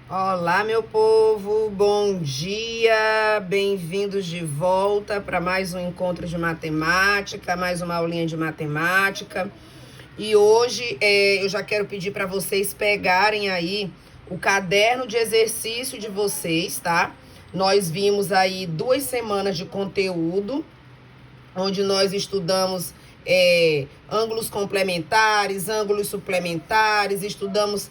Olá, meu povo, bom dia, bem-vindos de volta para mais um encontro de matemática, mais uma aulinha de matemática. E hoje eu já quero pedir para vocês pegarem aí o caderno de exercício de vocês, tá? Nós vimos aí 2 semanas de conteúdo, onde nós estudamos ângulos complementares, ângulos suplementares, estudamos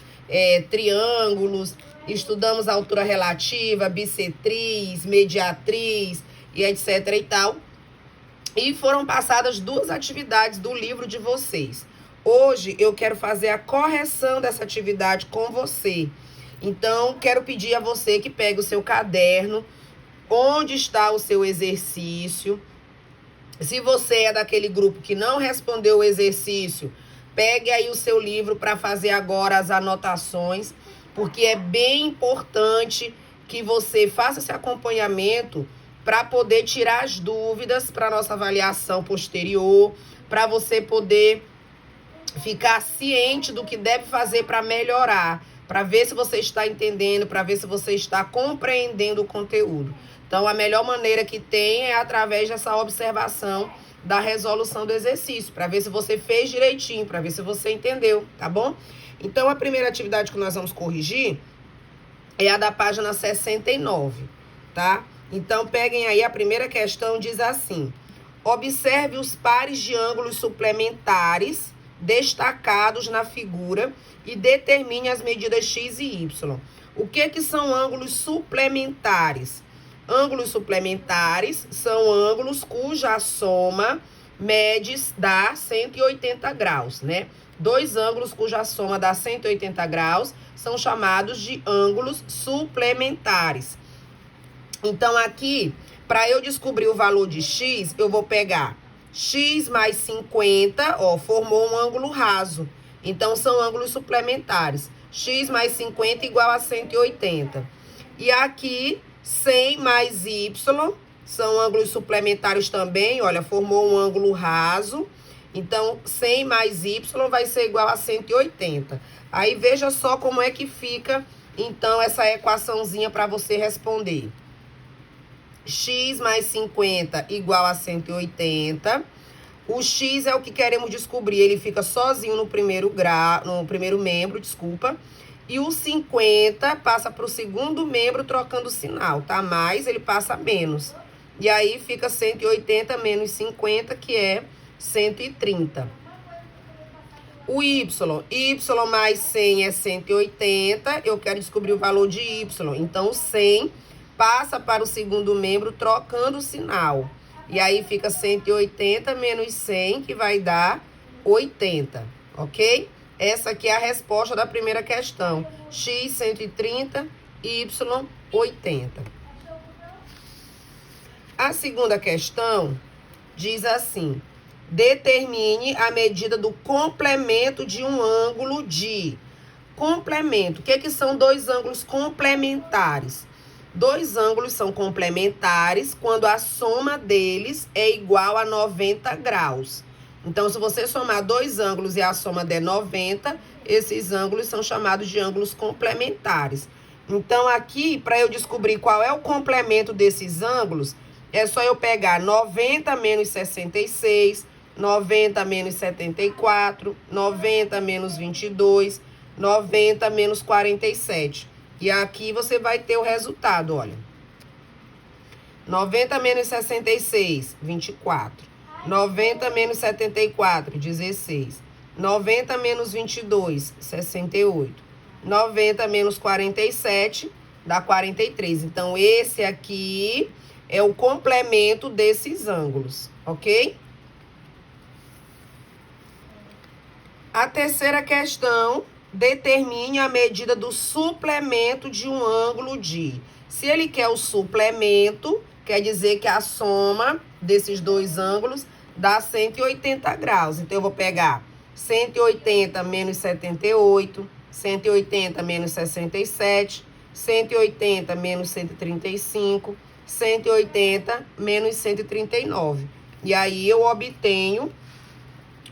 triângulos, estudamos altura relativa, bissetriz, mediatriz e etc e tal. E foram passadas 2 atividades do livro de vocês. Hoje eu quero fazer a correção dessa atividade com você. Então, quero pedir a você que pegue o seu caderno, onde está o seu exercício. Se você é daquele grupo que não respondeu o exercício, pegue aí o seu livro para fazer agora as anotações, porque é bem importante que você faça esse acompanhamento para poder tirar as dúvidas para a nossa avaliação posterior, para você poder ficar ciente do que deve fazer para melhorar, para ver se você está entendendo, para ver se você está compreendendo o conteúdo. Então, a melhor maneira que tem é através dessa observação da resolução do exercício, para ver se você fez direitinho, para ver se você entendeu, tá bom? Então, a primeira atividade que nós vamos corrigir é a da página 69, tá? Então, peguem aí a primeira questão, diz assim: observe os pares de ângulos suplementares destacados na figura e determine as medidas x e y. O que são ângulos suplementares? Ângulos suplementares são ângulos cuja soma dá 180 graus, né? 2 ângulos cuja soma dá 180 graus são chamados de ângulos suplementares. Então, aqui, para eu descobrir o valor de x, eu vou pegar x mais 50, ó, formou um ângulo raso. Então, são ângulos suplementares. X mais 50 igual a 180. E aqui, 100 mais y, são ângulos suplementares também, olha, formou um ângulo raso. Então, 100 mais y vai ser igual a 180. Aí, veja só como é que fica, então, essa equaçãozinha para você responder. X mais 50 igual a 180. O x é o que queremos descobrir. Ele fica sozinho no primeiro membro, desculpa. E o 50 passa para o segundo membro trocando o sinal, tá? Mais ele passa menos. E aí fica 180 menos 50, que é 130. O y mais 100 é 180. Eu quero descobrir o valor de y. Então, 100 passa para o segundo membro trocando o sinal. E aí fica 180 menos 100, que vai dar 80, ok? Essa aqui é a resposta da primeira questão. X, 130, Y, 80. A segunda questão diz assim: determine a medida do complemento de um ângulo de... Complemento. O que são 2 ângulos complementares? 2 ângulos são complementares quando a soma deles é igual a 90 graus. Então, se você somar 2 ângulos e a soma der 90, esses ângulos são chamados de ângulos complementares. Então, aqui, para eu descobrir qual é o complemento desses ângulos, é só eu pegar 90 menos 66, 90 menos 74, 90 menos 22, 90 menos 47. E aqui você vai ter o resultado, olha. 90 menos 66, 24. 90 menos 74, 16. 90 menos 22, 68. 90 menos 47, dá 43. Então, esse aqui é o complemento desses ângulos, ok? A terceira questão: determine a medida do suplemento de um ângulo de... Se ele quer o suplemento, quer dizer que a soma desses 2 ângulos dá 180 graus. Então, eu vou pegar 180 menos 78, 180 menos 67, 180 menos 135, 180 menos 139. E aí, eu obtenho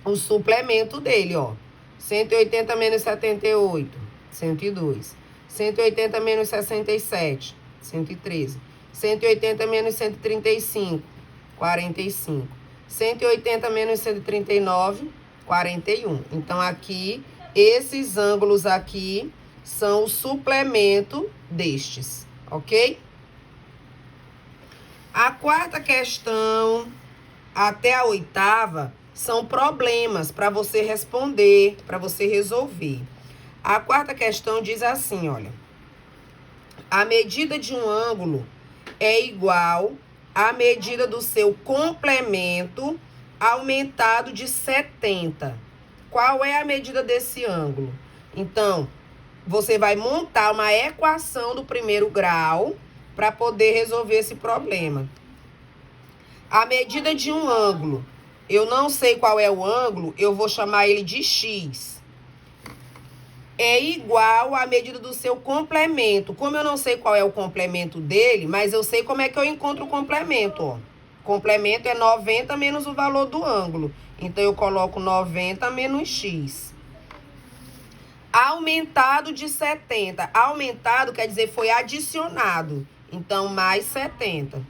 o suplemento dele, ó. 180 menos 78, 102. 180 menos 67, 113. 180 menos 135, 45. 180 menos 139, 41. Então, aqui, esses ângulos aqui são o suplemento destes, ok? A quarta questão até a oitava são problemas para você responder, para você resolver. A quarta questão diz assim, olha. A medida de um ângulo é igual à medida do seu complemento aumentado de 70. Qual é a medida desse ângulo? Então, você vai montar uma equação do primeiro grau para poder resolver esse problema. A medida de um ângulo, eu não sei qual é o ângulo, eu vou chamar ele de x. É igual à medida do seu complemento. Como eu não sei qual é o complemento dele, mas eu sei como é que eu encontro o complemento, ó. Complemento é 90 menos o valor do ângulo. Então, eu coloco 90 menos x. Aumentado de 70. Aumentado quer dizer foi adicionado. Então, mais 70.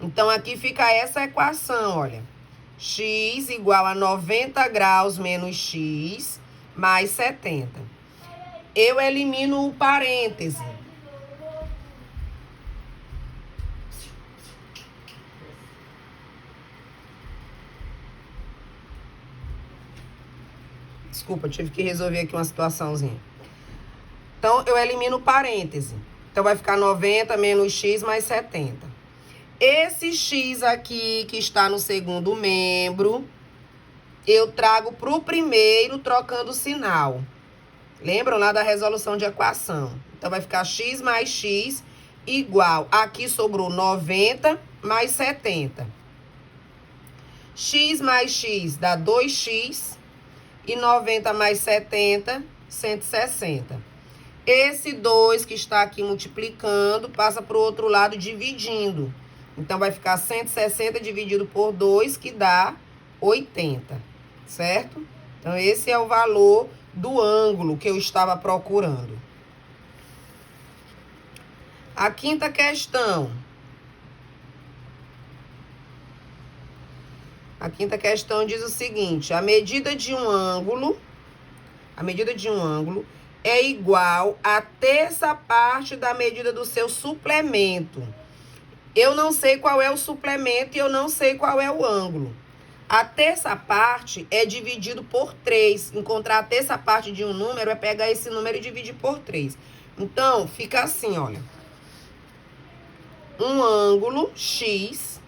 Então, aqui fica essa equação, olha. X igual a 90 graus menos x mais 70. Eu elimino o parêntese. Desculpa, tive que resolver aqui uma situaçãozinha. Então, eu elimino o parêntese. Então, vai ficar 90 menos x mais 70. Esse x aqui, que está no segundo membro, eu trago para o primeiro, trocando o sinal. Lembram lá da resolução de equação? Então, vai ficar x mais x igual. Aqui sobrou 90 mais 70. X mais x dá 2x. E 90 mais 70, 160. Esse 2 que está aqui multiplicando, passa para o outro lado dividindo. Então, vai ficar 160 dividido por 2, que dá 80. Certo? Então, esse é o valor do ângulo que eu estava procurando. A quinta questão. A quinta questão diz o seguinte: a medida de um ângulo é igual a terça parte da medida do seu suplemento. Eu não sei qual é o suplemento e eu não sei qual é o ângulo. A terça parte é dividido por 3. Encontrar a terça parte de um número é pegar esse número e dividir por 3. Então, fica assim, olha. Um ângulo x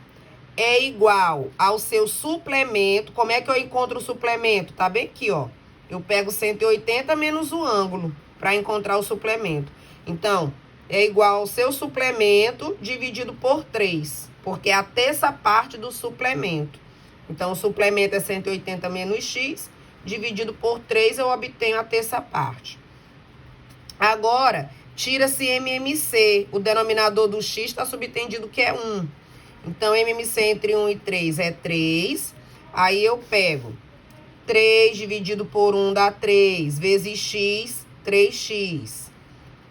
é igual ao seu suplemento. Como é que eu encontro o suplemento? Tá bem aqui, ó. Eu pego 180 menos o ângulo para encontrar o suplemento. Então, é igual ao seu suplemento dividido por 3. Porque é a terça parte do suplemento. Então, o suplemento é 180 menos x, dividido por 3, eu obtenho a terça parte. Agora, tira-se MMC. O denominador do x está subtendido que é 1. Então, MMC entre 1 e 3 é 3. Aí, eu pego 3 dividido por 1 dá 3, vezes x, 3x.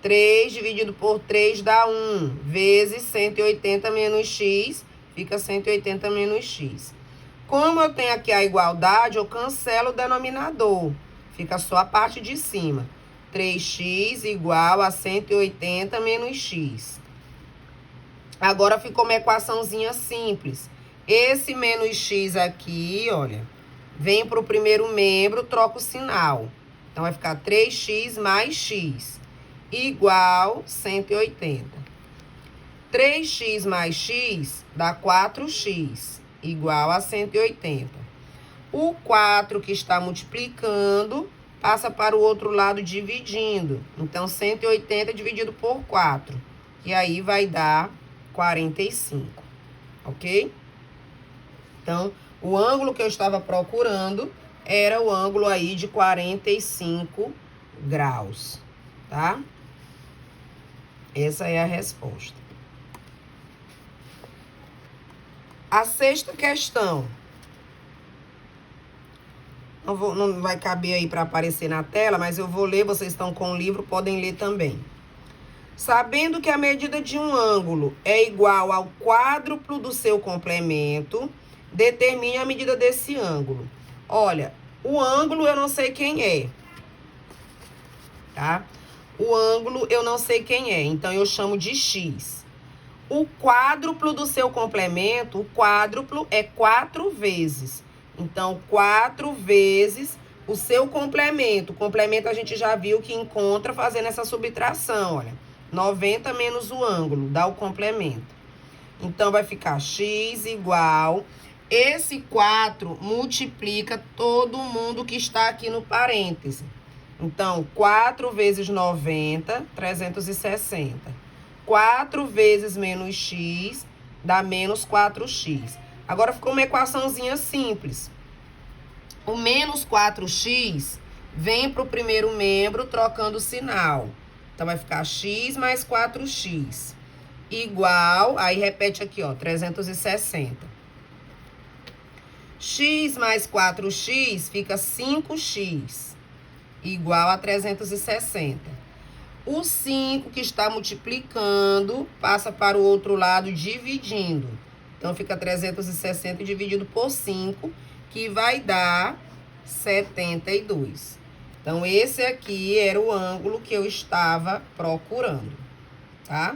3 dividido por 3 dá 1, vezes 180 menos x, fica 180 menos x. Como eu tenho aqui a igualdade, eu cancelo o denominador. Fica só a parte de cima. 3x igual a 180 menos x. Agora ficou uma equaçãozinha simples. Esse menos x aqui, olha, vem para o primeiro membro, troca o sinal. Então, vai ficar 3x mais x igual 180. 3x mais x dá 4x. Igual a 180. O 4 que está multiplicando passa para o outro lado dividindo. Então, 180 dividido por 4. E aí vai dar 45. Ok? Então, o ângulo que eu estava procurando era o ângulo aí de 45 graus. Tá? Essa é a resposta. A sexta questão. Não vai caber aí para aparecer na tela, mas eu vou ler. Vocês estão com o livro, podem ler também. Sabendo que a medida de um ângulo é igual ao quádruplo do seu complemento, determine a medida desse ângulo. Olha, o ângulo eu não sei quem é, tá? O ângulo eu não sei quem é, então eu chamo de x. O quádruplo do seu complemento, o quádruplo é 4 vezes. Então, 4 vezes o seu complemento. O complemento a gente já viu que encontra fazendo essa subtração, olha. 90 menos o ângulo, dá o complemento. Então, vai ficar x igual... Esse 4 multiplica todo mundo que está aqui no parêntese. Então, 4 vezes 90, 360. 4 vezes menos x dá menos 4x. Agora, ficou uma equaçãozinha simples. O menos 4x vem para o primeiro membro trocando o sinal. Então, vai ficar x mais 4x igual, aí repete aqui, ó, 360. X mais 4x fica 5x, igual a 360. O 5 que está multiplicando passa para o outro lado dividindo. Então, fica 360 dividido por 5, que vai dar 72. Então, esse aqui era o ângulo que eu estava procurando, tá?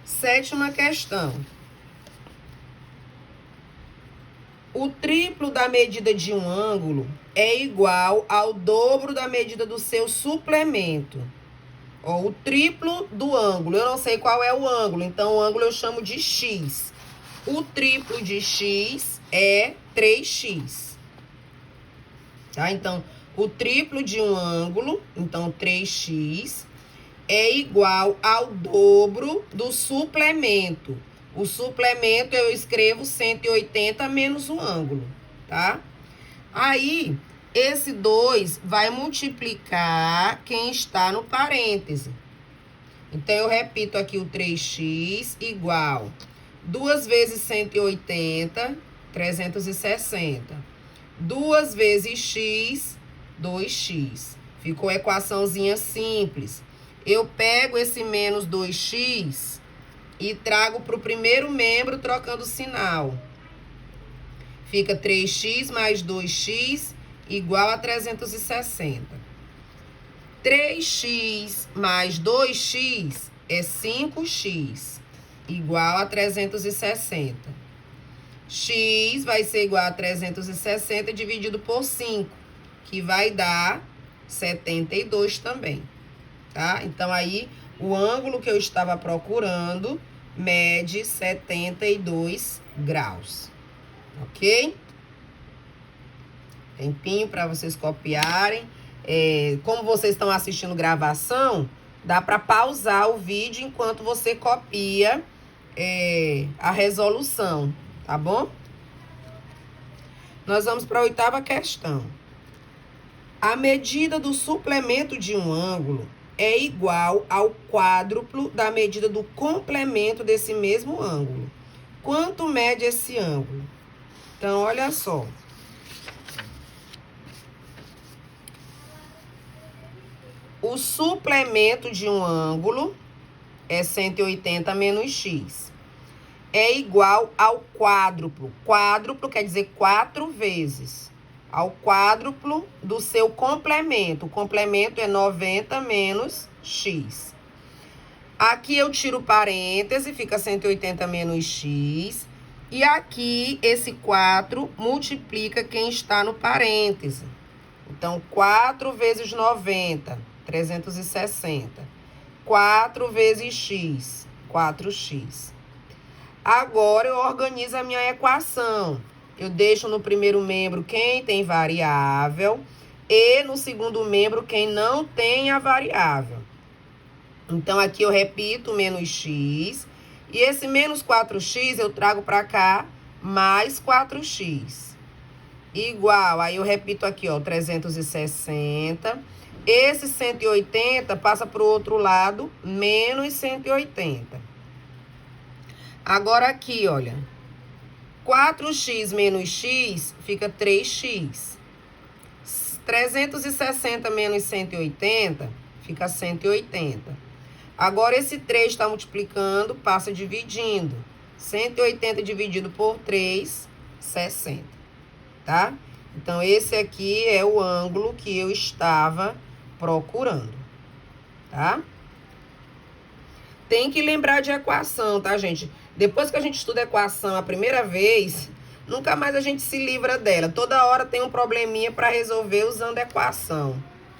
7ª questão. O triplo da medida de um ângulo é igual ao dobro da medida do seu suplemento. Ó, o triplo do ângulo, eu não sei qual é o ângulo, então o ângulo eu chamo de x. O triplo de x é 3x. Tá? Então, o triplo de um ângulo, então 3x, é igual ao dobro do suplemento. O suplemento eu escrevo 180 menos o ângulo, tá? Aí, esse 2 vai multiplicar quem está no parêntese. Então, eu repito aqui o 3x igual 2 vezes 180, 360. 2 vezes x, 2x. Ficou equaçãozinha simples. Eu pego esse menos 2x... e trago para o primeiro membro trocando o sinal. Fica 3x mais 2x igual a 360. 3x mais 2x é 5x, igual a 360. X vai ser igual a 360 dividido por 5, que vai dar 72 também, tá? Então, aí... o ângulo que eu estava procurando mede 72 graus, ok? Tempinho para vocês copiarem. Como vocês estão assistindo gravação, dá para pausar o vídeo enquanto você copia a resolução, tá bom? Nós vamos para a 8ª questão. A medida do suplemento de um ângulo é igual ao quádruplo da medida do complemento desse mesmo ângulo. Quanto mede esse ângulo? Então, olha só. O suplemento de um ângulo é 180 menos x. É igual ao quádruplo. Quádruplo quer dizer 4 vezes. Ao quádruplo do seu complemento. O complemento é 90 menos x. Aqui eu tiro parêntese, fica 180 menos x. E aqui, esse 4 multiplica quem está no parêntese. Então, 4 vezes 90, 360. 4 vezes x, 4x. Agora, eu organizo a minha equação. Eu deixo no primeiro membro quem tem variável e no segundo membro quem não tem a variável. Então, aqui eu repito menos x. E esse menos 4x eu trago para cá mais 4x. Igual, aí eu repito aqui, ó, 360. Esse 180 passa para o outro lado, menos 180. Agora aqui, olha. 4x menos x fica 3x. 360 menos 180 fica 180. Agora, esse 3 está multiplicando, passa dividindo. 180 dividido por 3, 60, tá? Então, esse aqui é o ângulo que eu estava procurando, tá? Tem que lembrar de equação, tá, gente? Depois que a gente estuda equação a primeira vez, nunca mais a gente se livra dela. Toda hora tem um probleminha para resolver usando equação,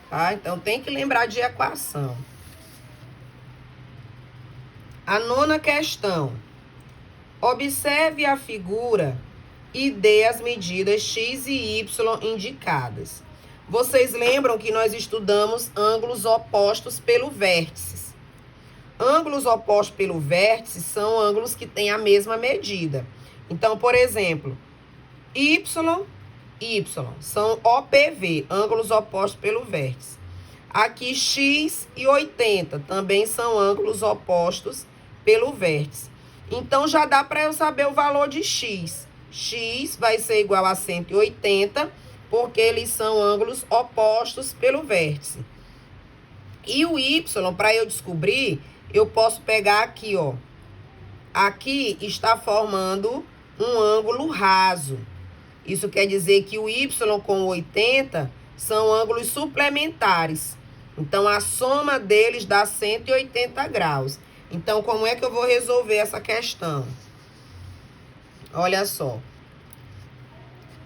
tá? Então, tem que lembrar de equação. A 9ª questão. Observe a figura e dê as medidas x e y indicadas. Vocês lembram que nós estudamos ângulos opostos pelo vértice. Ângulos opostos pelo vértice são ângulos que têm a mesma medida. Então, por exemplo, y, y são OPV, ângulos opostos pelo vértice. Aqui, x e 80 também são ângulos opostos pelo vértice. Então, já dá para eu saber o valor de x. X vai ser igual a 180, porque eles são ângulos opostos pelo vértice. E o y, para eu descobrir, eu posso pegar aqui, ó. Aqui está formando um ângulo raso. Isso quer dizer que o y com 80 são ângulos suplementares. Então, a soma deles dá 180 graus. Então, como é que eu vou resolver essa questão? Olha só.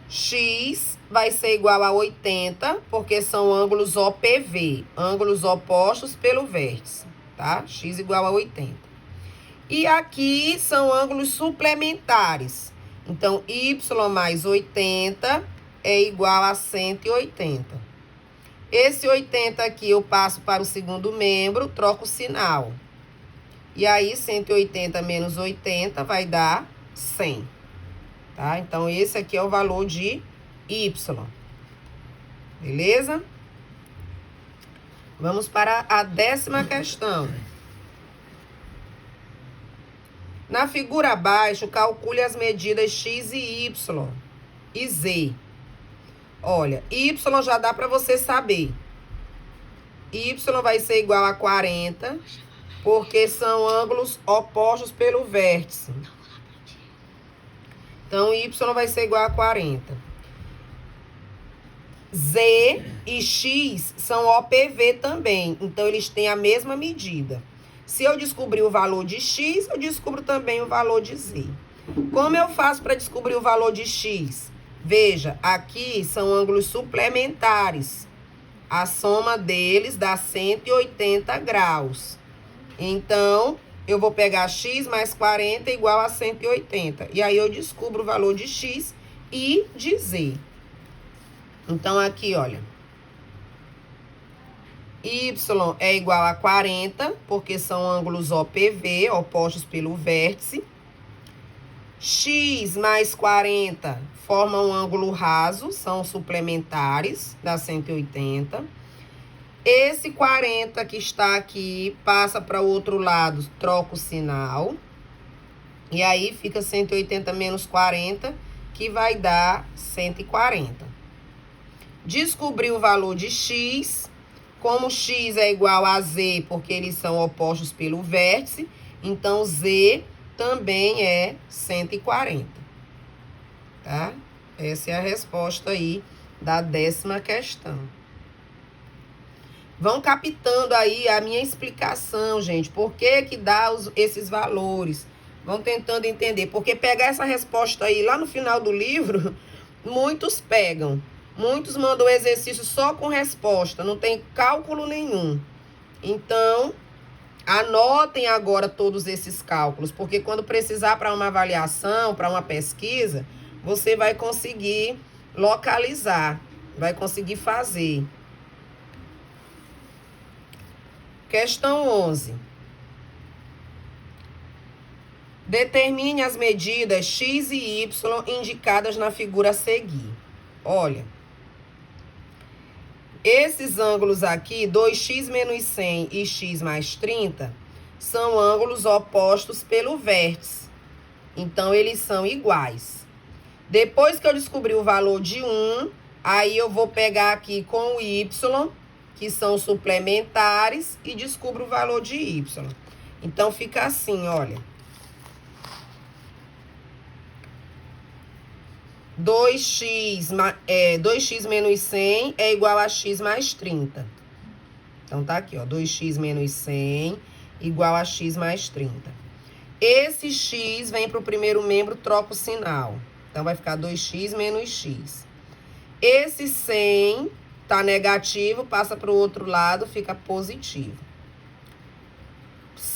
X vai ser igual a 80, porque são ângulos OPV, ângulos opostos pelo vértice, tá? X igual a 80. E aqui são ângulos suplementares. Então, y mais 80 é igual a 180. Esse 80 aqui eu passo para o segundo membro, troco o sinal. E aí, 180 menos 80 vai dar 100. Tá? Então, esse aqui é o valor de y. Beleza? Vamos para a 10ª questão. Na figura abaixo, calcule as medidas x e y e z. Olha, y já dá para você saber. Y vai ser igual a 40, porque são ângulos opostos pelo vértice. Então, y vai ser igual a 40. Z e x são OPV também. Então, eles têm a mesma medida. Se eu descobrir o valor de x, eu descubro também o valor de z. Como eu faço para descobrir o valor de x? Veja, aqui são ângulos suplementares. A soma deles dá 180 graus. Então, eu vou pegar x mais 40 igual a 180. E aí, eu descubro o valor de x e de z. Então, aqui, olha. Y é igual a 40, porque são ângulos OPV, opostos pelo vértice. X mais 40 formam um ângulo raso, são suplementares, dá 180. Esse 40 que está aqui passa para o outro lado, troca o sinal. E aí fica 180 menos 40, que vai dar 140. Descobri o valor de x. Como x é igual a z, porque eles são opostos pelo vértice, então z também é 140. Tá? Essa é a resposta aí da 10ª questão. Vão captando aí a minha explicação, gente. Por que que dá esses valores? Vão tentando entender. Porque pegar essa resposta aí lá no final do livro, muitos pegam. Muitos mandam exercício só com resposta, não tem cálculo nenhum. Então, anotem agora todos esses cálculos, porque quando precisar para uma avaliação, para uma pesquisa, você vai conseguir localizar, vai conseguir fazer. Questão 11. Determine as medidas x e y indicadas na figura a seguir. Olha, esses ângulos aqui, 2x menos 100 e x mais 30, são ângulos opostos pelo vértice. Então, eles são iguais. Depois que eu descobri o valor de 1, aí eu vou pegar aqui com o y, que são suplementares, e descubro o valor de y. Então, fica assim, olha. 2x menos 100 é igual a x mais 30. Então, tá aqui, ó. 2x menos 100 igual a x mais 30. Esse x vem para o primeiro membro, troca o sinal. Então, vai ficar 2x menos x. Esse 100 tá negativo, passa para o outro lado, fica positivo.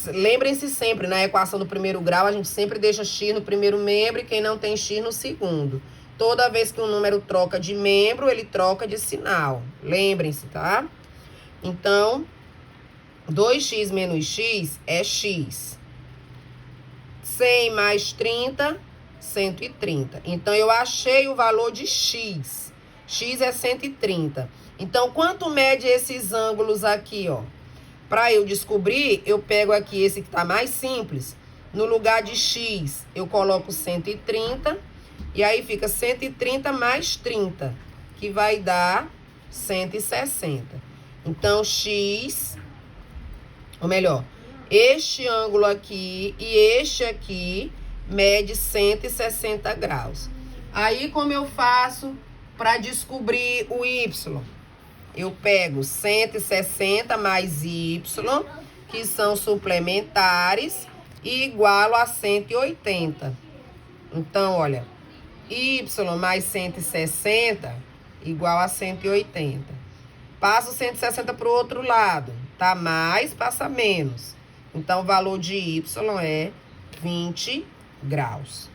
Lembrem-se sempre, na equação do primeiro grau, a gente sempre deixa x no primeiro membro e quem não tem x no segundo. Toda vez que um número troca de membro, ele troca de sinal. Lembrem-se, tá? Então, 2x menos x é x. 100 mais 30, 130. Então, eu achei o valor de x. X é 130. Então, quanto mede esses ângulos aqui, ó? Para eu descobrir, eu pego aqui esse que tá mais simples. No lugar de x, eu coloco 130. E aí, fica 130 mais 30, que vai dar 160. Então, x, ou melhor, este ângulo aqui e este aqui mede 160 graus. Aí, como eu faço para descobrir o y? Eu pego 160 mais y, que são suplementares, e igualo a 180. Então, olha, y mais 160 igual a 180. Passo 160 para o outro lado. Tá mais, passa menos. Então, o valor de y é 20 graus.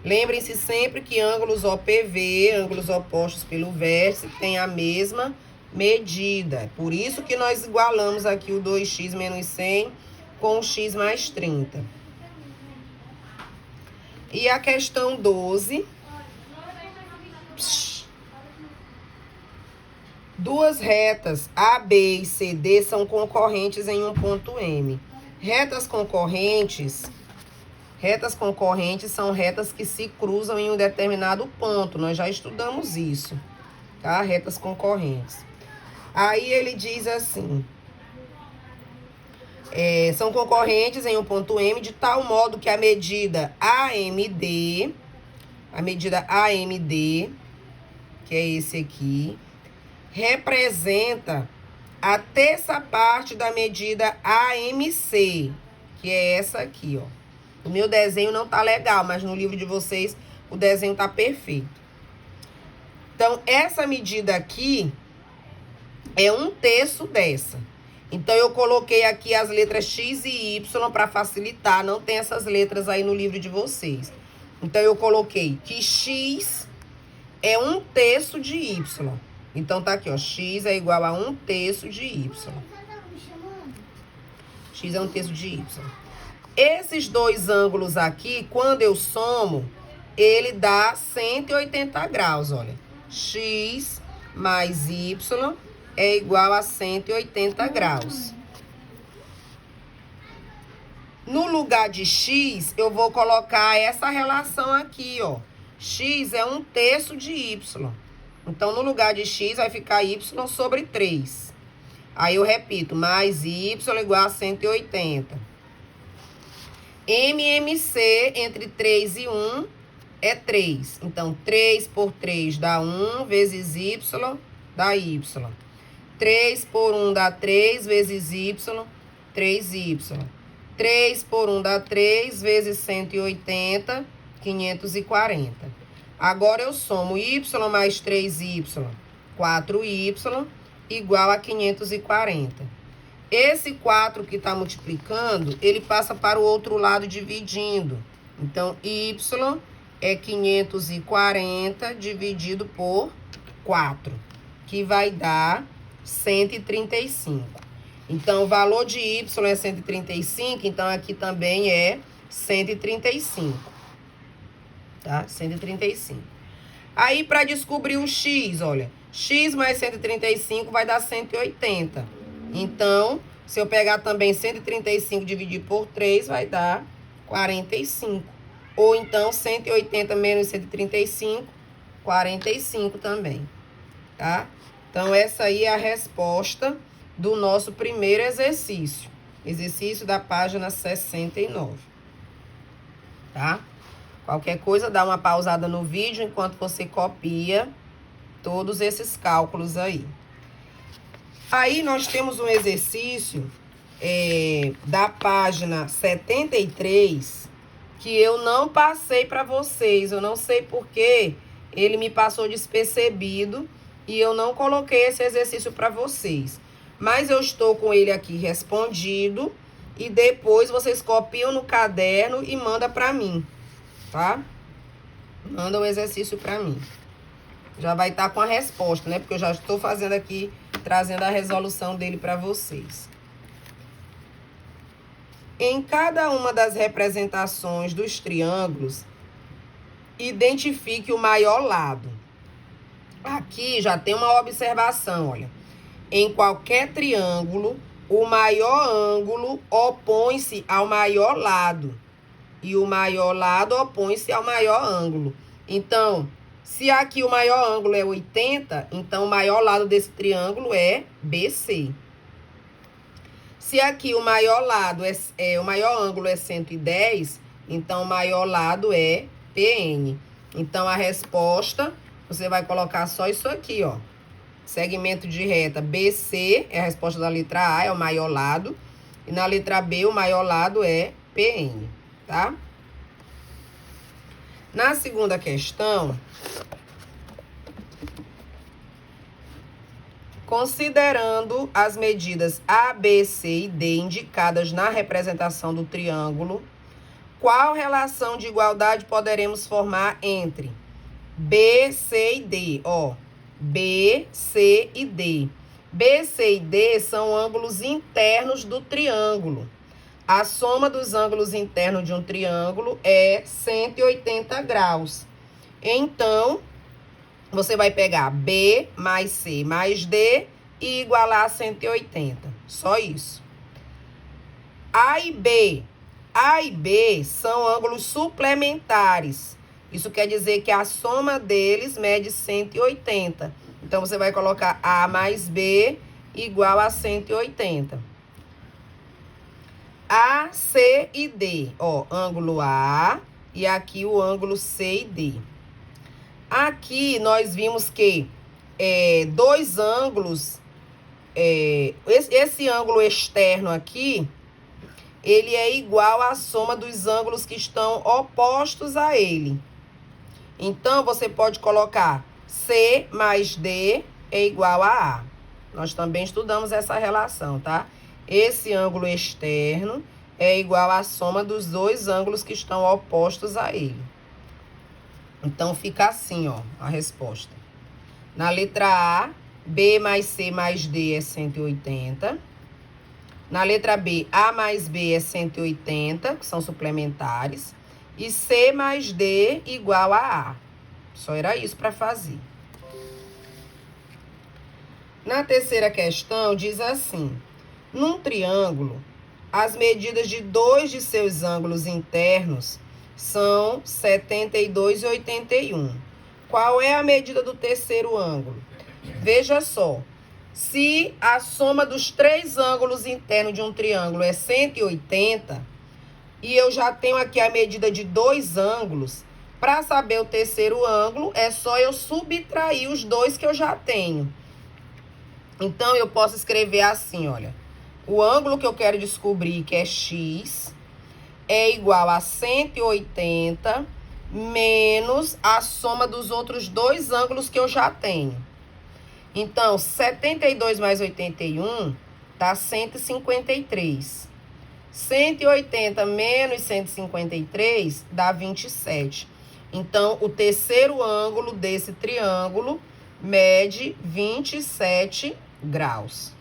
Lembrem-se sempre que ângulos OPV, ângulos opostos pelo vértice, têm a mesma medida. Por isso que nós igualamos aqui o 2x menos 100 com o x mais 30. E a questão 12. Duas retas A, B e CD são concorrentes em um ponto M. Retas concorrentes são retas que se cruzam em um determinado ponto. Nós já estudamos isso, tá? Retas concorrentes. Aí ele diz assim: são concorrentes em um ponto M de tal modo que a medida AMD, que é esse aqui, representa a terça parte da medida AMC, que é essa aqui, ó. O meu desenho não tá legal, mas no livro de vocês o desenho tá perfeito. Então, essa medida aqui é 1/3 dessa. Então, eu coloquei aqui as letras X e Y para facilitar. Não tem essas letras aí no livro de vocês. Então, eu coloquei que X é 1/3 de Y. Então, tá aqui, ó. X é igual a 1/3 de Y. X é 1/3 de Y. Esses dois ângulos aqui, quando eu somo, ele dá 180 graus, olha. X mais Y é igual a 180 graus. No lugar de X, eu vou colocar essa relação aqui, ó. X é 1/3 de Y. Então, no lugar de X, vai ficar Y sobre 3. Aí, eu repito, mais Y igual a 180. MMC entre 3 e 1 é 3. Então, 3 por 3 dá 1, vezes Y dá Y. 3 por 1 dá 3, vezes Y, 3Y. 3 por 1 dá 3, vezes 180, 540. Agora, eu somo Y mais 3Y, 4Y, igual a 540. Esse 4 que está multiplicando, ele passa para o outro lado dividindo. Então, Y é 540 dividido por 4, que vai dar 135. Então, o valor de Y é 135, então aqui também é 135. Tá? 135. Aí, para descobrir o X, olha, X mais 135 vai dar 180. Então, se eu pegar também 135 dividir por 3, vai dar 45. Ou então, 180 menos 135, 45 também, tá? Então, essa aí é a resposta do nosso primeiro exercício. Exercício da página 69. Tá? Qualquer coisa, dá uma pausada no vídeo enquanto você copia todos esses cálculos aí. Aí, nós temos um exercício da página 73 que eu não passei para vocês. Eu não sei porque ele me passou despercebido e eu não coloquei esse exercício para vocês. Mas eu estou com ele aqui respondido e depois vocês copiam no caderno e mandam para mim, tá? Manda o exercício para mim. Já vai estar com a resposta, né? Porque eu já estou fazendo aqui, trazendo a resolução dele para vocês. Em cada uma das representações dos triângulos, identifique o maior lado. Aqui já tem uma observação, olha. Em qualquer triângulo, o maior ângulo opõe-se ao maior lado. E o maior lado opõe-se ao maior ângulo. Então, se aqui o maior ângulo é 80, então o maior lado desse triângulo é BC. Se aqui o maior lado o maior ângulo é 110, então o maior lado é PN. Então, a resposta, você vai colocar só isso aqui, ó. Segmento de reta BC, é a resposta da letra A, é o maior lado. E na letra B, o maior lado é PN, tá? Na segunda questão, considerando as medidas A, B, C e D indicadas na representação do triângulo, qual relação de igualdade poderemos formar entre B, C e D? Ó, B, C e D. B, C e D são ângulos internos do triângulo. A soma dos ângulos internos de um triângulo é 180 graus. Então, você vai pegar B mais C mais D e igualar a 180. Só isso. A e B são ângulos suplementares. Isso quer dizer que a soma deles mede 180. Então, você vai colocar A mais B igual a 180. A, C e D. Ó, ângulo A e aqui o ângulo C e D. Aqui, nós vimos que dois ângulos, esse ângulo externo aqui, ele é igual à soma dos ângulos que estão opostos a ele. Então, você pode colocar C mais D é igual a A. Nós também estudamos essa relação, tá? Esse ângulo externo é igual à soma dos dois ângulos que estão opostos a ele. Então, fica assim, ó, a resposta. Na letra A, B mais C mais D é 180. Na letra B, A mais B é 180, que são suplementares. E C mais D igual a A. Só era isso para fazer. Na terceira questão, diz assim. Num triângulo, as medidas de dois de seus ângulos internos são 72 e 81. Qual é a medida do terceiro ângulo? Veja só. Se a soma dos três ângulos internos de um triângulo é 180, e eu já tenho aqui a medida de dois ângulos, para saber o terceiro ângulo, é só eu subtrair os dois que eu já tenho. Então, eu posso escrever assim, olha. O ângulo que eu quero descobrir, que é X, é igual a 180 menos a soma dos outros dois ângulos que eu já tenho. Então, 72 mais 81 dá 153. 180 menos 153 dá 27. Então, o terceiro ângulo desse triângulo mede 27 graus,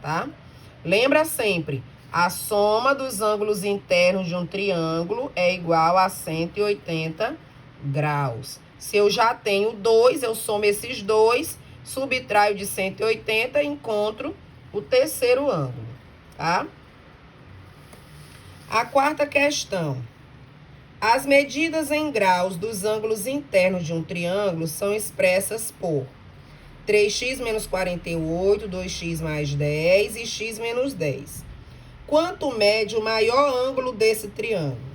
tá? Lembra sempre, a soma dos ângulos internos de um triângulo é igual a 180 graus. Se eu já tenho 2, eu somo esses dois, subtraio de 180 e encontro o terceiro ângulo, tá? A quarta questão. As medidas em graus dos ângulos internos de um triângulo são expressas por 3x menos 48, 2x mais 10 e x menos 10. Quanto mede o maior ângulo desse triângulo?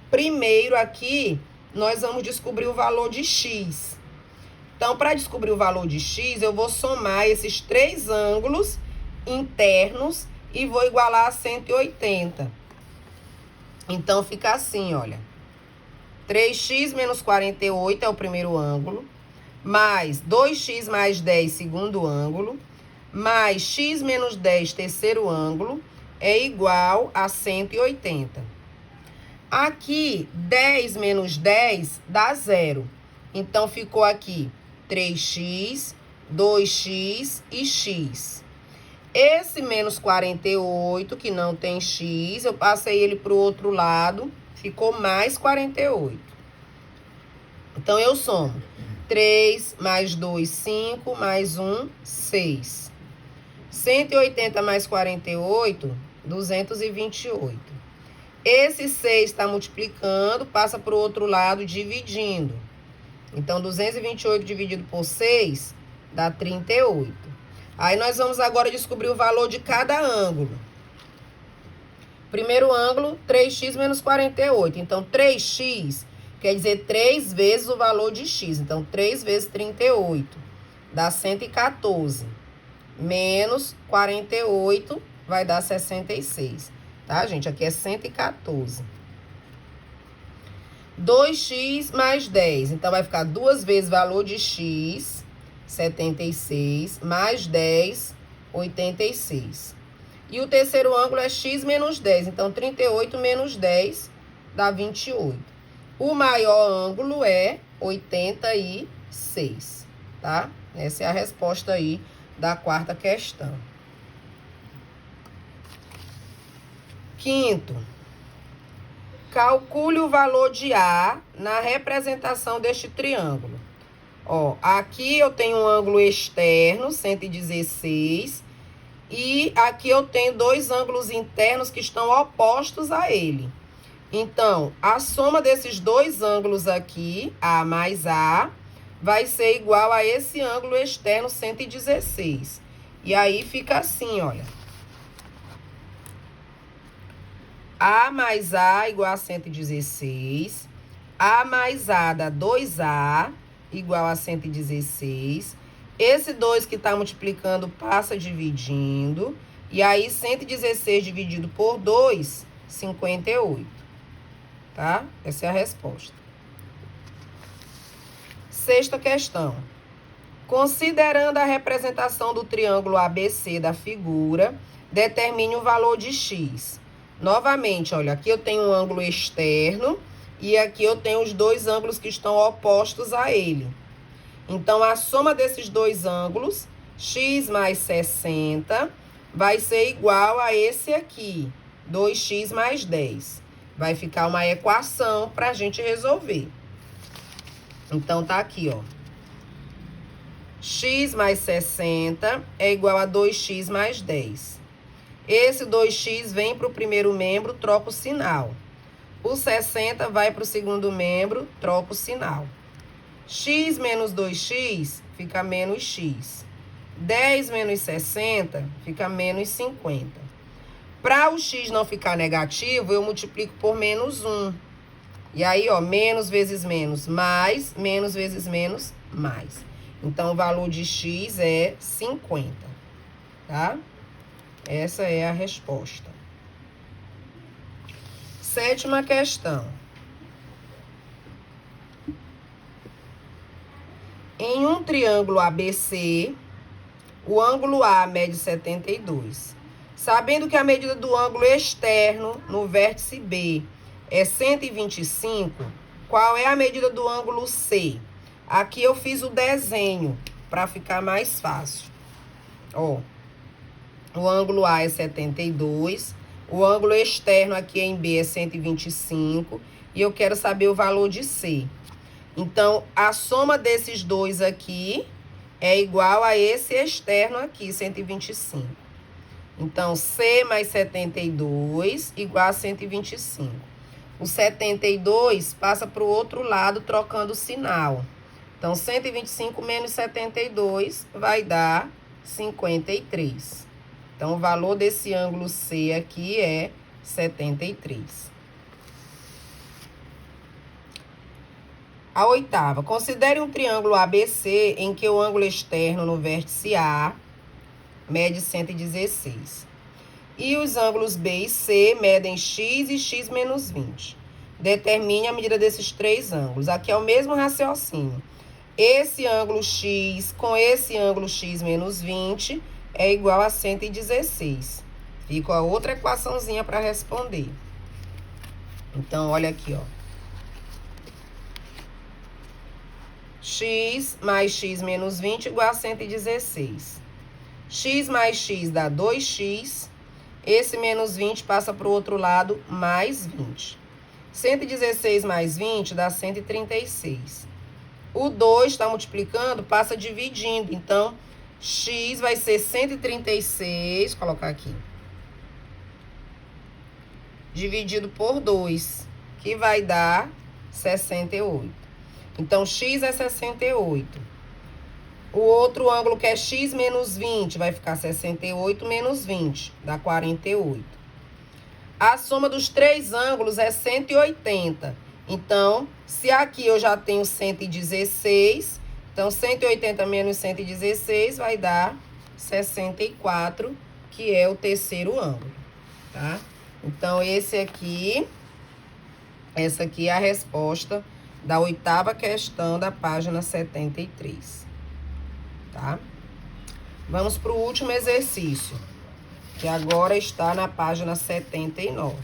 Primeiro aqui, nós vamos descobrir o valor de x. Então, para descobrir o valor de x, eu vou somar esses três ângulos internos e vou igualar a 180. Então, fica assim, olha. 3x menos 48 é o primeiro ângulo, mais 2x mais 10, segundo ângulo, mais x menos 10, terceiro ângulo, é igual a 180. Aqui, 10 menos 10 dá 0. Então, ficou aqui 3x, 2x e x. Esse menos 48, que não tem x, eu passei ele para o outro lado, ficou mais 48. Então, eu somo 3 mais 2, 5, mais 1, 6. 180 mais 48, 228. Esse 6 está multiplicando, passa para o outro lado dividindo. Então, 228 dividido por 6 dá 38. Aí, nós vamos agora descobrir o valor de cada ângulo. Primeiro ângulo, 3x menos 48. Então, 3x quer dizer 3 vezes o valor de x. Então, 3 vezes 38 dá 114. Menos 48 vai dar 66. Tá, gente? Aqui é 114. 2x mais 10. Então, vai ficar 2 vezes o valor de x, 76, mais 10, 86. E o terceiro ângulo é x menos 10. Então, 38 menos 10 dá 28. O maior ângulo é 86, tá? Essa é a resposta aí da quarta questão. Quinto, calcule o valor de A na representação deste triângulo. Ó, aqui eu tenho um ângulo externo, 116, e aqui eu tenho dois ângulos internos que estão opostos a ele. Então, a soma desses dois ângulos aqui, A mais A, vai ser igual a esse ângulo externo 116. E aí fica assim, olha. A mais A igual a 116. A mais A dá 2A igual a 116. Esse 2 que está multiplicando passa dividindo. E aí, 116 dividido por 2, 58. Tá? Essa é a resposta. Sexta questão. Considerando a representação do triângulo ABC da figura, determine o valor de x. Novamente, olha, aqui eu tenho um ângulo externo e aqui eu tenho os dois ângulos que estão opostos a ele. Então, a soma desses dois ângulos, x mais 60, vai ser igual a esse aqui, 2x mais 10. Vai ficar uma equação para a gente resolver. Então, tá aqui, ó. X mais 60 é igual a 2x mais 10. Esse 2x vem para o primeiro membro, troca o sinal. O 60 vai para o segundo membro, troca o sinal. X menos 2x fica menos x. 10 menos 60 fica menos 50. Para o x não ficar negativo, eu multiplico por menos 1. E aí, ó, menos vezes menos, mais, menos vezes menos, mais. Então, o valor de x é 50, tá? Essa é a resposta. Sétima questão. Em um triângulo ABC, o ângulo A mede 72. Sabendo que a medida do ângulo externo no vértice B é 125, qual é a medida do ângulo C? Aqui eu fiz o desenho para ficar mais fácil. Ó, o ângulo A é 72, o ângulo externo aqui em B é 125 e eu quero saber o valor de C. Então, a soma desses dois aqui é igual a esse externo aqui, 125. Então, C mais 72 igual a 125. O 72 passa para o outro lado, trocando o sinal. Então, 125 menos 72 vai dar 53. Então, o valor desse ângulo C aqui é 73. A oitava. Considere um triângulo ABC em que o ângulo externo no vértice A mede 116. E os ângulos B e C medem x e x menos 20. Determine a medida desses três ângulos. Aqui é o mesmo raciocínio. Esse ângulo x com esse ângulo x menos 20 é igual a 116. Fica a outra equaçãozinha para responder. Então, olha aqui, ó. X mais x menos 20 igual a 116. X mais x dá 2x. Esse menos 20 passa para o outro lado, mais 20. 116 mais 20 dá 136. O 2 está multiplicando, passa dividindo. Então, x vai ser 136, vou colocar aqui, dividido por 2, que vai dar 68. Então, x é 68. O outro ângulo que é x menos 20, vai ficar 68 menos 20, dá 48. A soma dos três ângulos é 180. Então, se aqui eu já tenho 116, então 180 menos 116 vai dar 64, que é o terceiro ângulo, tá? Então, essa aqui é a resposta da oitava questão da página 73, tá? Vamos para o último exercício, que agora está na página 79.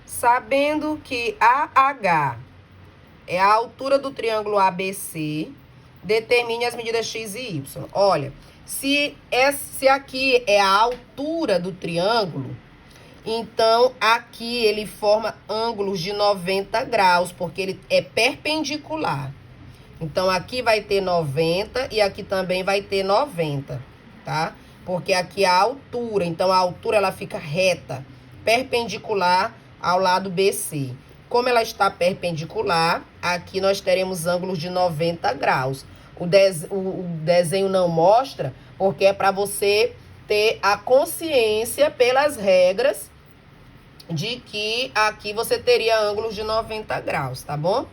Sabendo que AH é a altura do triângulo ABC, determine as medidas x e y. Olha, se aqui é a altura do triângulo, então aqui ele forma ângulos de 90 graus, porque ele é perpendicular. Então, aqui vai ter 90 e aqui também vai ter 90, tá? Porque aqui é a altura, então a altura ela fica reta, perpendicular ao lado BC. Como ela está perpendicular, aqui nós teremos ângulos de 90 graus. O desenho não mostra, porque é para você ter a consciência pelas regras de que aqui você teria ângulos de 90 graus, tá bom?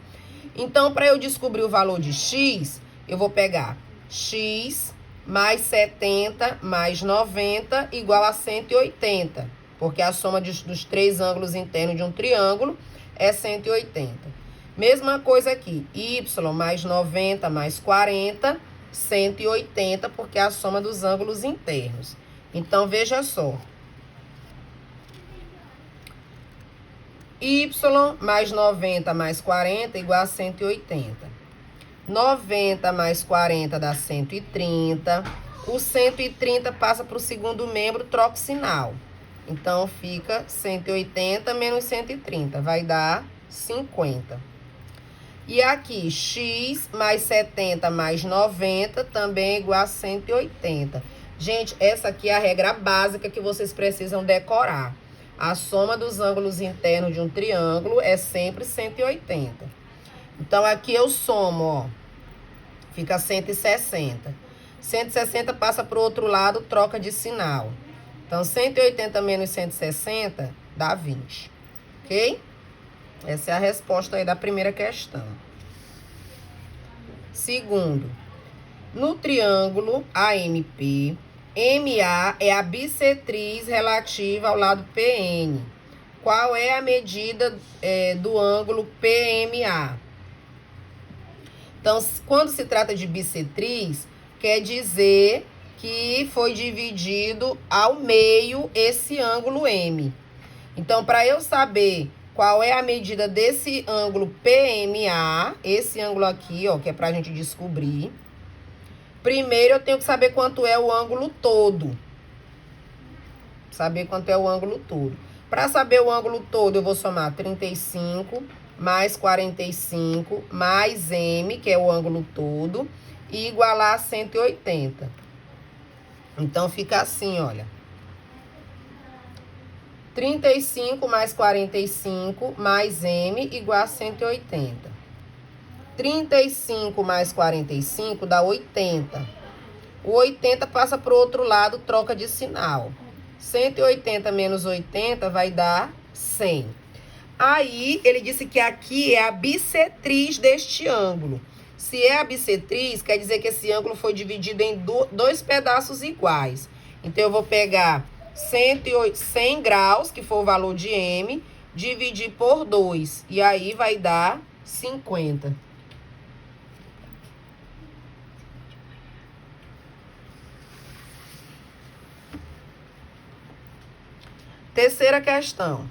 Então, para eu descobrir o valor de x, eu vou pegar x mais 70 mais 90 igual a 180. Porque a soma dos três ângulos internos de um triângulo é 180. Mesma coisa aqui, y mais 90 mais 40, 180, porque é a soma dos ângulos internos. Então, veja só. Y mais 90 mais 40 igual a 180. 90 mais 40 dá 130. O 130 passa para o segundo membro, troca o sinal. Então, fica 180 menos 130, vai dar 50. E aqui, x mais 70 mais 90 também é igual a 180. Gente, essa aqui é a regra básica que vocês precisam decorar. A soma dos ângulos internos de um triângulo é sempre 180. Então, aqui eu somo, ó, fica 160. 160 passa para o outro lado, troca de sinal. Então, 180 menos 160 dá 20, ok? Essa é a resposta aí da primeira questão. Segundo, no triângulo AMP, MA é a bissetriz relativa ao lado PN. Qual é a medida do ângulo PMA? Então, quando se trata de bissetriz, quer dizer que foi dividido ao meio esse ângulo M. Então, para eu saber qual é a medida desse ângulo PMA, esse ângulo aqui, ó, que é para a gente descobrir, primeiro eu tenho que saber quanto é o ângulo todo. Saber quanto é o ângulo todo. Para saber o ângulo todo, eu vou somar 35 mais 45 mais M, que é o ângulo todo, e igualar a 180. Então, fica assim, olha. 35 mais 45 mais M igual a 180. 35 mais 45 dá 80. O 80 passa para o outro lado, troca de sinal. 180 menos 80 vai dar 100. Aí, ele disse que aqui é a bissetriz deste ângulo. Se é a bissetriz, quer dizer que esse ângulo foi dividido em dois pedaços iguais. Então, eu vou pegar 100 graus, que for o valor de M, dividir por 2. E aí, vai dar 50. Terceira questão.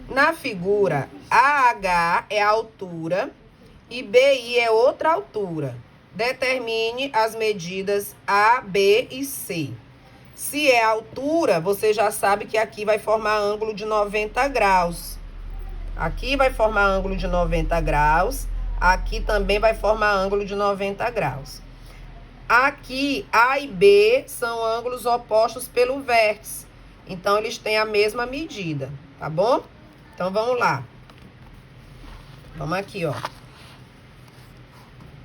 Na figura, AH é a altura e BI é outra altura. Determine as medidas A, B e C. Se é altura, você já sabe que aqui vai formar ângulo de 90 graus. Aqui vai formar ângulo de 90 graus. Aqui também vai formar ângulo de 90 graus. Aqui, A e B são ângulos opostos pelo vértice. Então, eles têm a mesma medida, tá bom? Então, vamos lá. Vamos aqui, ó.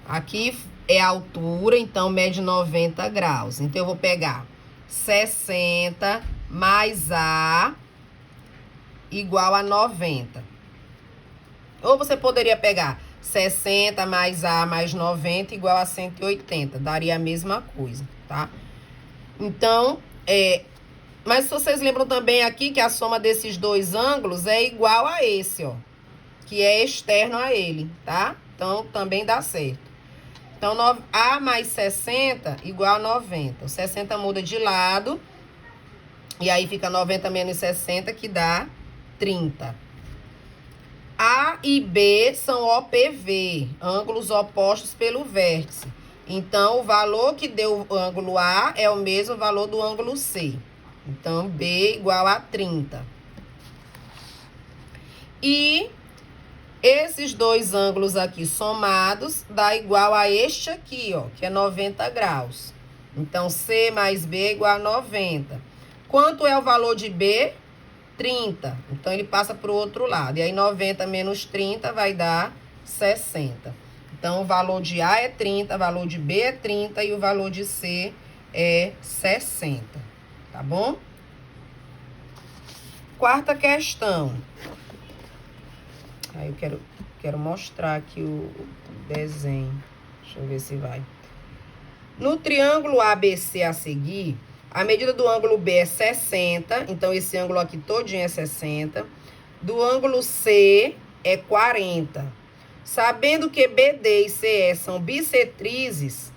Aqui é a altura, então, mede 90 graus. Então, eu vou pegar 60 mais A igual a 90. Ou você poderia pegar 60 mais A mais 90 igual a 180. Daria a mesma coisa, tá? Então, mas vocês lembram também aqui que a soma desses dois ângulos é igual a esse, ó. Que é externo a ele, tá? Então, também dá certo. Então, A mais 60 igual a 90. O 60 muda de lado. E aí, fica 90 menos 60, que dá 30. A e B são OPV, ângulos opostos pelo vértice. Então, o valor que deu o ângulo A é o mesmo valor do ângulo C. Então, B igual a 30. E esses dois ângulos aqui somados dá igual a este aqui, ó, que é 90 graus. Então, C mais B é igual a 90. Quanto é o valor de B? 30. Então, ele passa para o outro lado. E aí, 90 menos 30 vai dar 60. Então, o valor de A é 30, o valor de B é 30 e o valor de C é 60. Tá bom? Quarta questão. Aí eu quero mostrar aqui o desenho. Deixa eu ver se vai. No triângulo ABC a seguir, a medida do ângulo B é 60. Então, esse ângulo aqui todinho é 60. Do ângulo C é 40. Sabendo que BD e CE são bissetrizes,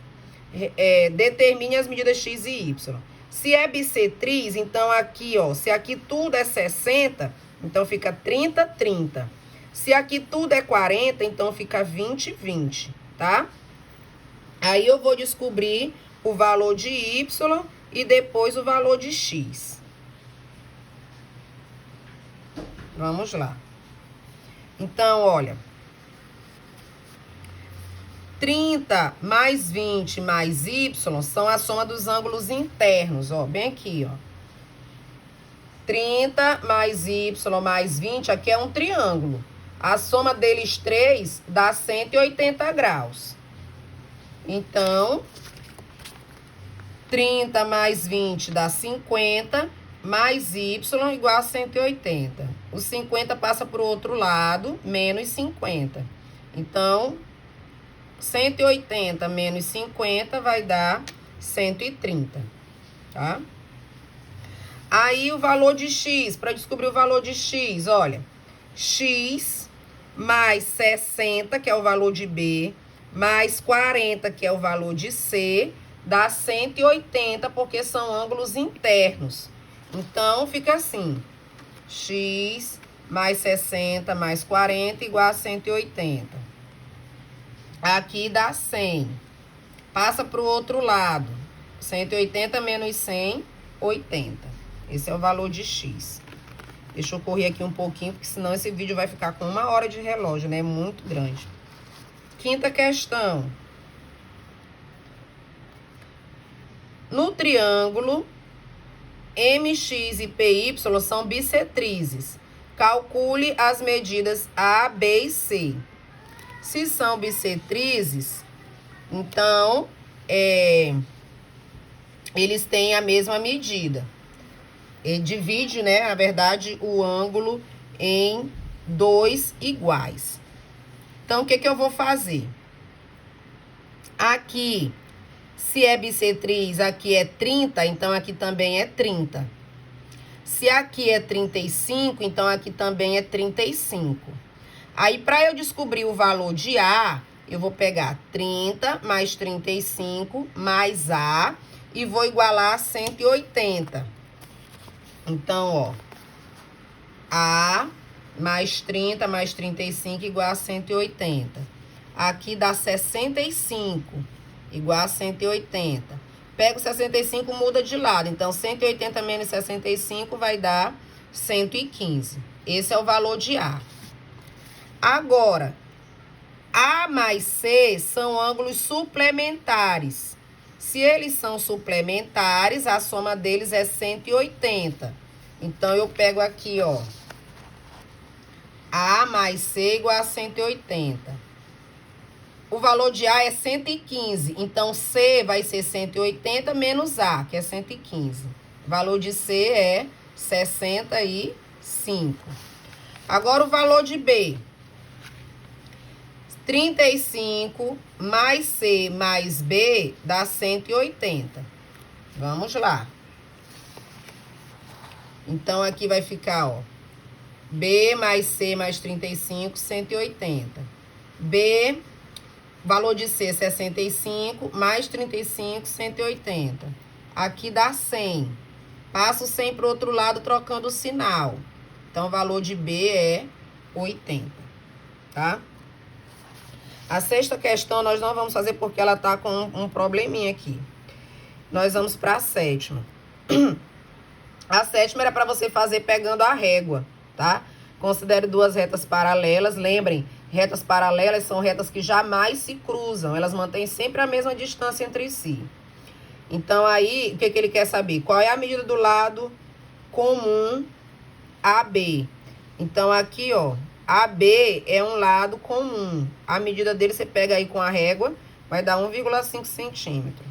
determine as medidas X e Y. Se é bissetriz, então aqui, ó, se aqui tudo é 60, então fica 30, 30. Se aqui tudo é 40, então fica 20, 20, tá? Aí eu vou descobrir o valor de Y e depois o valor de X. Vamos lá. Então, olha. 30 mais 20 mais Y são a soma dos ângulos internos, ó, bem aqui, ó. 30 mais Y mais 20, aqui é um triângulo. A soma deles três dá 180 graus. Então, 30 mais 20 dá 50, mais Y igual a 180. O 50 passa para o outro lado, menos 50. Então, 180 menos 50 vai dar 130, tá? Aí, o valor de X, para descobrir o valor de X, olha. X mais 60, que é o valor de B, mais 40, que é o valor de C, dá 180, porque são ângulos internos. Então, fica assim. X mais 60 mais 40 igual a 180. Aqui dá 100. Passa para o outro lado. 180 menos 100, 80. Esse é o valor de X. Deixa eu correr aqui um pouquinho, porque senão esse vídeo vai ficar com 1 hora de relógio, né? É muito grande. Quinta questão. No triângulo, MX e PY são bissetrizes. Calcule as medidas A, B e C. Se são bissetrizes, então, eles têm a mesma medida. Ele divide, né, na verdade, o ângulo em dois iguais. Então, o que eu vou fazer? Aqui, se é bissetriz, aqui é 30, então aqui também é 30. Se aqui é 35, então aqui também é 35. Aí, para eu descobrir o valor de A, eu vou pegar 30 mais 35 mais A e vou igualar a 180. Então, ó, A mais 30 mais 35 igual a 180. Aqui dá 65 igual a 180. Pego 65, muda de lado. Então, 180 menos 65 vai dar 115. Esse é o valor de A. Agora, A mais C são ângulos suplementares. Se eles são suplementares, a soma deles é 180. Então, eu pego aqui, ó, A mais C igual a 180. O valor de A é 115, então C vai ser 180 menos A, que é 115. O valor de C é 65. Agora, o valor de B. 35 mais C mais B dá 180. Vamos lá. Então, aqui vai ficar, ó, B mais C mais 35, 180. B, valor de C, 65, mais 35, 180. Aqui dá 100. Passo 100 para o outro lado, trocando o sinal. Então, o valor de B é 80, tá? A sexta questão nós não vamos fazer porque ela tá com um probleminha aqui. Nós vamos para a sétima. A sétima era para você fazer pegando a régua, tá? Considere duas retas paralelas. Lembrem, retas paralelas são retas que jamais se cruzam. Elas mantêm sempre a mesma distância entre si. Então, aí, o que ele quer saber? Qual é a medida do lado comum AB? Então, aqui, ó, AB é um lado comum. A medida dele você pega aí com a régua, vai dar 1,5 centímetro.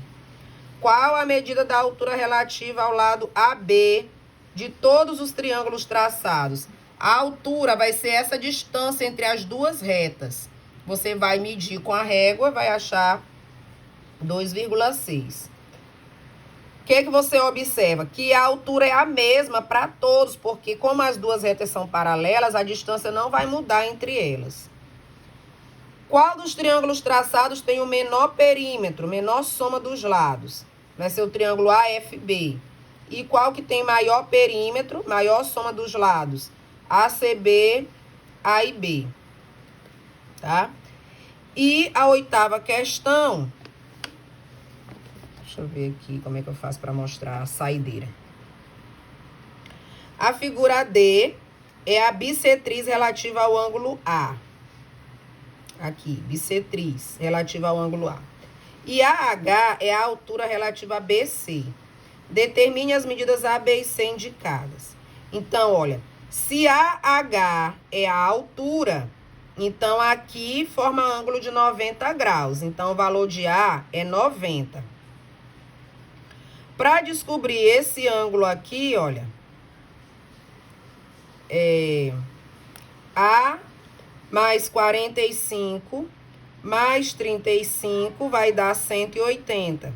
Qual a medida da altura relativa ao lado AB de todos os triângulos traçados? A altura vai ser essa distância entre as duas retas. Você vai medir com a régua, vai achar 2,6. O que você observa? Que a altura é a mesma para todos, porque como as duas retas são paralelas, a distância não vai mudar entre elas. Qual dos triângulos traçados tem o menor perímetro, menor soma dos lados? Vai ser o triângulo AFB. E qual que tem maior perímetro, maior soma dos lados? ACB, A e B. Tá? E a oitava questão... Deixa eu ver aqui como é que eu faço para mostrar a saideira. A figura D é a bissetriz relativa ao ângulo A. Aqui, bissetriz relativa ao ângulo A. E AH é a altura relativa a BC. Determine as medidas A, B e C indicadas. Então, olha, se AH é a altura, então aqui forma ângulo de 90 graus. Então, o valor de A é 90. Para descobrir esse ângulo aqui, olha, A mais 45 mais 35 vai dar 180.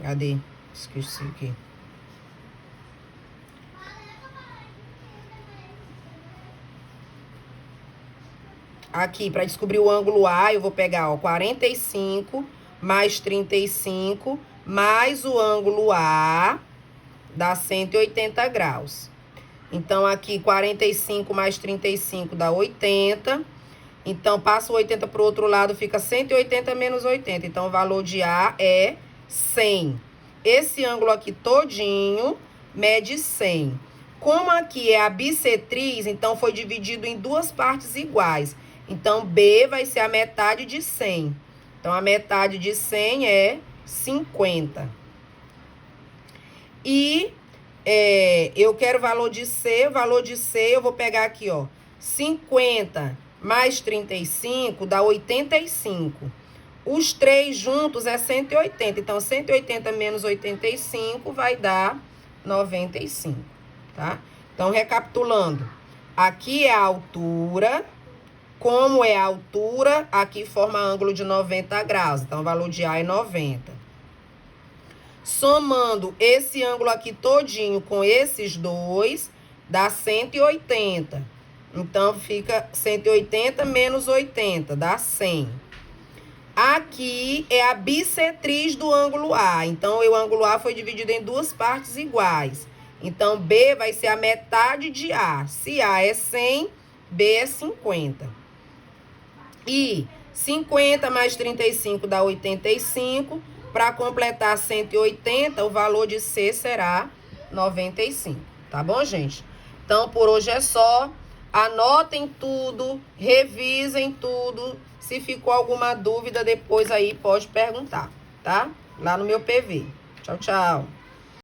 Cadê? Esqueci aqui. Aqui, para descobrir o ângulo A, eu vou pegar, ó, 45 mais 35 mais o ângulo A dá 180 graus. Então, aqui, 45 mais 35 dá 80. Então, passa o 80 para o outro lado, fica 180 menos 80. Então, o valor de A é 100. Esse ângulo aqui todinho mede 100. Como aqui é a bissetriz, então foi dividido em duas partes iguais. Então, B vai ser a metade de 100. Então, a metade de 100 é 50. E eu quero valor de C eu vou pegar aqui, ó, 50 mais 35 dá 85. Os três juntos é 180, então 180 menos 85 vai dar 95, tá? Então, recapitulando, aqui é a altura, como é a altura, aqui forma ângulo de 90 graus, então o valor de A é 90. Somando esse ângulo aqui todinho com esses dois, dá 180. Então, fica 180 menos 80, dá 100. Aqui é a bissetriz do ângulo A. Então, o ângulo A foi dividido em duas partes iguais. Então, B vai ser a metade de A. Se A é 100, B é 50. E 50 mais 35 dá 85. Para completar 180, o valor de C será 95. Tá bom, gente? Então, por hoje é só. Anotem tudo, revisem tudo. Se ficou alguma dúvida, depois aí pode perguntar, tá? Lá no meu PV. Tchau, tchau.